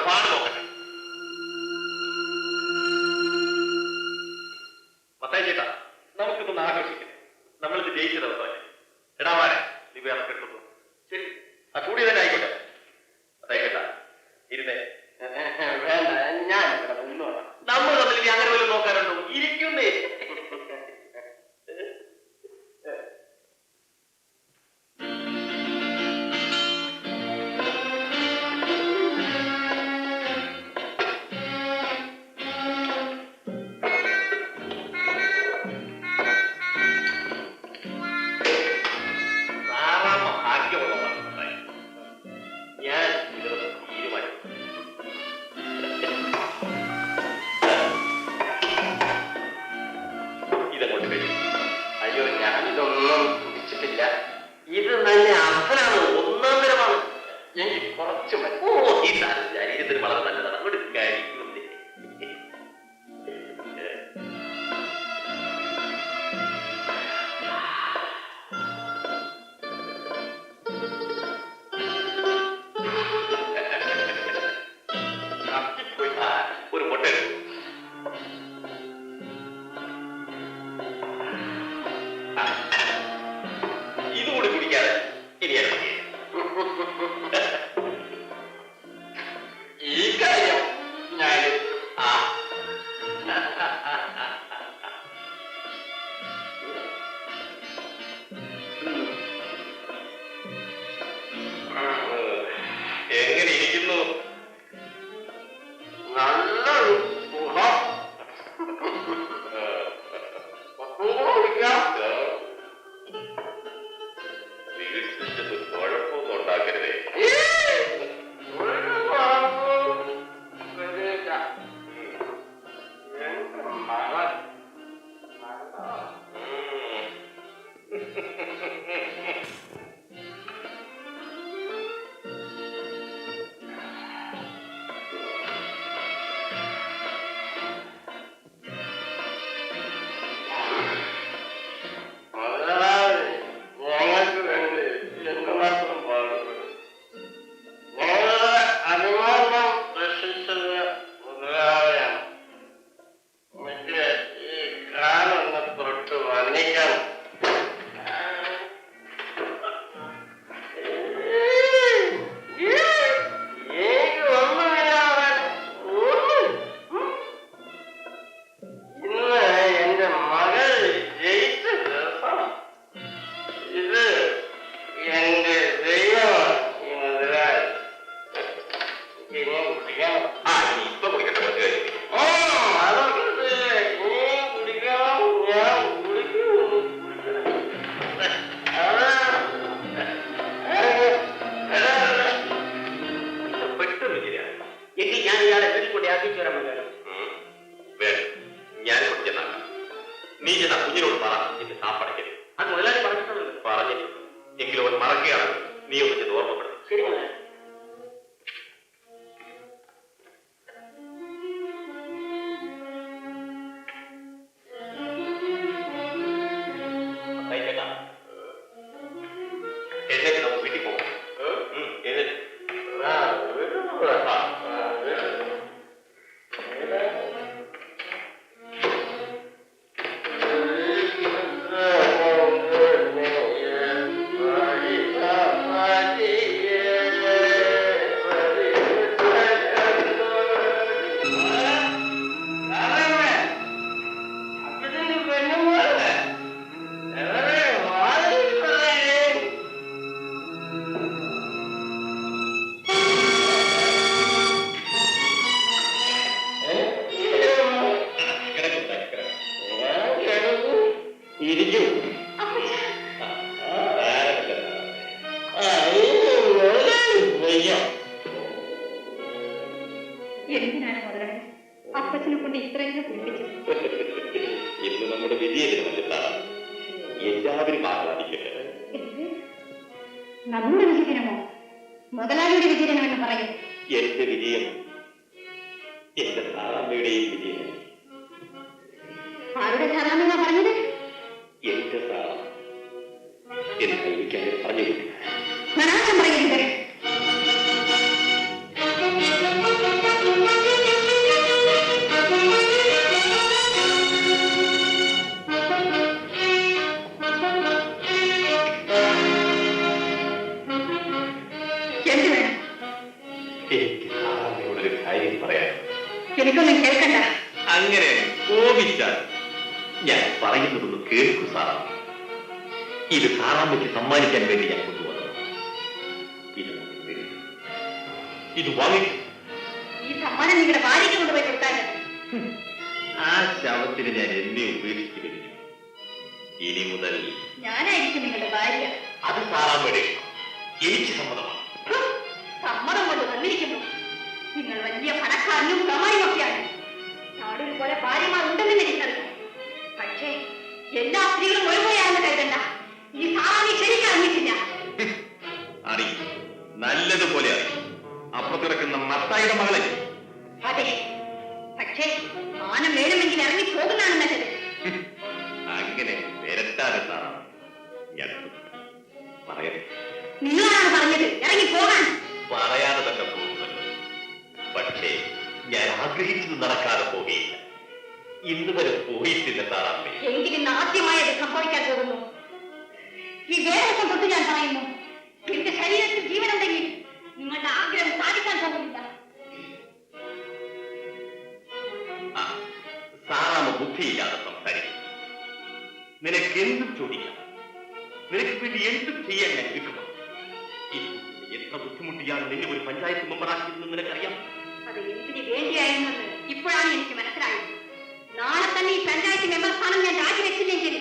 പാട് നോക്കട്ടെ. മത്തായി ചേട്ടാ, നമുക്കിതൊന്ന് ആഘോഷിക്കട്ടെ. നമ്മളിത് ജയിച്ച ദിവസമല്ലേ. എടാവാനെ നീ വേറെ കിട്ടുന്നു. ശരി, ആ കൂടി തന്നെ ആയിക്കോട്ടെ. മത്തായി ചേട്ടാ ഇരുന്നേ. വേണ്ട, ഞാൻ നമ്മൾ തമ്മിൽ ഇനി അങ്ങനെ വല്ലതും നോക്കാറുണ്ടോ? ഇരിക്കുന്നേ. ഇത് നല്ല അർത്ഥനാണ്, ഒന്നാം തരമാണ്. എനിക്ക് കുറച്ച് ഈ ശരീരത്തിന് വളരെ നല്ലതാണ്. അങ്ങോട്ട് കഴിക്കുന്നേ. ഒരു മുട്ട ഇതുകൂടി കുടിക്കാതെ ഇനിയാണ് ഈ കാര്യം ഞാൻ എങ്ങനെ ഇരിക്കുന്നു? നല്ലൊരു സുഖം. വീട്ടിൽ കുഴപ്പമൊന്നും ഉണ്ടാക്കരുതേ. നീ ചെന്നാ കുഞ്ഞിനോട് പറ എന്റെ സാപ്പടയ്ക്കരുത്. അത് മുതലാളി പറഞ്ഞിട്ടുണ്ട്. എങ്കിലും അവൻ മറക്കുകയാണ്. നീ ഒന്ന് ചെന്ന് ഓർമ്മപ്പെടുത്തും. ശരി. എന്നിട്ട് നമുക്ക് വീട്ടിൽ പോകും. എന്നിട്ട് എന്തിനാണ് മുതലാളി അപ്പച്ചനെ കൊണ്ട് ഇത്രയും പിടിപ്പിച്ചത്? ഇന്ന് നമ്മുടെ വിജയദിനമല്ല, എല്ലാവരും ആഹ്ലാദിക്കട്ടെ. നമ്മുടെ വിജയദിനമോ? മുതലാളിയുടെ വിജയദിനം എന്ന് പറയും. എന്റെ വിജയം എന്റെ സാറാമ്മയുടെയും വിജയം. ആരുടെ സാറാമ്മ പറഞ്ഞത്? എന്റെ സാറാമ്മ എന്ന് എനിക്കത് പറഞ്ഞു. മനാശം പറയരുത്. എനിക്കൊന്നും കേൾക്കണ്ട. അങ്ങനെ കോപിച്ചാൽ ഞാൻ പറയുന്നതൊന്ന് കേൾക്കൂ സാറാ. ഇത് സാറാമ്മയ്ക്ക് സമ്മാനിക്കാൻ വേണ്ടി ഞാൻ കൊണ്ടുവന്നത്. ഇത് വാങ്ങിക്കും. ഈ സമ്മാനം നിങ്ങളുടെ ഭാര്യയ്ക്ക് കൊണ്ടുപോയി കൊടുത്താൽ ആ ശവത്തിന് ഞാൻ എന്നെ ഉപേക്ഷിച്ചു കഴിഞ്ഞു. ഇനി മുതൽ ഞാനായിരിക്കും നിങ്ങളുടെ ഭാര്യ. അത് സാറാമ്മയുടെ എനിക്ക് സമ്മതമാണ്. സമ്മതം കൊണ്ട് വന്നിരിക്കുന്നു. നിങ്ങൾ വലിയ പണക്കാരനും പ്രമാണിയൊക്കെയാണ്. നാടൊരു പോലെ ഭാര്യമാർ ഉണ്ടെന്ന് എനിക്കറിയാം. പക്ഷേ എല്ലാ സ്ത്രീകളും ഒരുപോലെയാണെന്ന് കരുതണ്ട. ഈ സാറാമി ശരിക്കും അറിഞ്ഞിട്ടില്ല. അറിയും, നല്ലതുപോലെ അറിയും. അപ്പുറത്തിറക്കുന്ന മത്തായിയുടെ മകളെ. അതെ, പക്ഷേ മാനം വേണമെങ്കിൽ ഇറങ്ങി പോകുന്നതാണ് നല്ലത്. അങ്ങനെ വരട്ടാതെ സാറാ. ഞാൻ പറയാം. നിങ്ങളാണ് പറഞ്ഞത് ഇറങ്ങി പോകാൻ. പറയാതെ തന്നെ പോകുന്നത്. പക്ഷേ ഞാൻ ആഗ്രഹിച്ചത് നടക്കാതെ പോവുകയില്ല. ഇന്ന് വരെ പോയിട്ടില്ല സാറാമ്മേ. എങ്കിലും ആദ്യമായി അത് സംഭവിക്കാൻ പോകുന്നു. ഈ വേദവസം തൊട്ട് ഞാൻ പറയുന്നു, എന്റെ ശരീരത്തിൽ ജീവനുണ്ടെങ്കിൽ നിങ്ങളുടെ ആഗ്രഹം സാധിക്കാൻ പോകുന്നില്ല. സാറാമ്മ ബുദ്ധിയില്ലാതെ സംസാരിക്കും. നിനക്ക് എന്തും ചോദിക്കാം. നിനക്ക് വേണ്ടി എന്തും ചെയ്യാൻ ഞാൻ നിൽക്കുന്നു. എത്ര ബുദ്ധിമുട്ടിയാണ് നിന്നെ ഒരു പഞ്ചായത്ത് മെമ്പറാക്കിയതെന്ന് നിനക്കറിയാം. അത് എന്തിനു വേണ്ടിയായിരുന്നെന്ന് ഇപ്പോഴാണ് എനിക്ക് മനസ്സിലായത്. നാളെ തന്നെ ഈ പഞ്ചായത്ത് മെമ്പർ സ്ഥാനം ഞാൻ രാജിവെച്ചില്ലെങ്കിൽ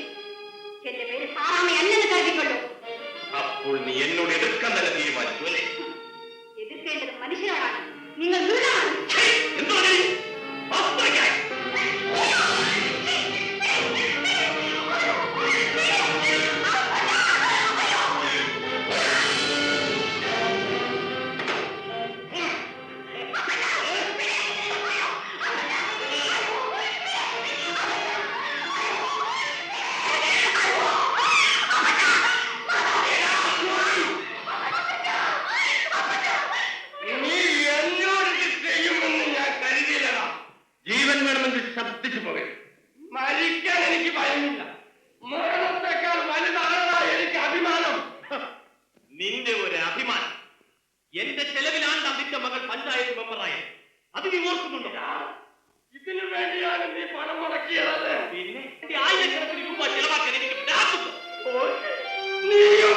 എന്റെ പേര് സാറാമ്മയല്ലെന്ന് കരുതിക്കൊള്ളൂ. അപ്പോൾ നീ എന്നോട് എതിർക്കാൻ തന്നെ തീരുമാനിച്ചു അല്ലേ? എതിർക്കേണ്ടത് മനുഷ്യരാണ്, നിങ്ങൾ വീടാണ്. എന്തോ മരിക്കാൻ എനിക്ക് ഭയമില്ല. മരണത്തെക്കാൾ വലുതാണ് എനിക്ക് അഭിമാനം. നിന്റെ ഒരു അഭിമാനം. എന്റെ ചെലവിലാണ് അതിന്റെ മകൾ പഞ്ചായത്ത് മെമ്പറായത്. അത് നീ ഓർക്കുന്നുണ്ടോ? ഇതിനു വേണ്ടിയാണ് നീ പണം മുടക്കിയത്. പിന്നെ 1000 രൂപ ചെലവാക്കാൻ എനിക്ക് നീയും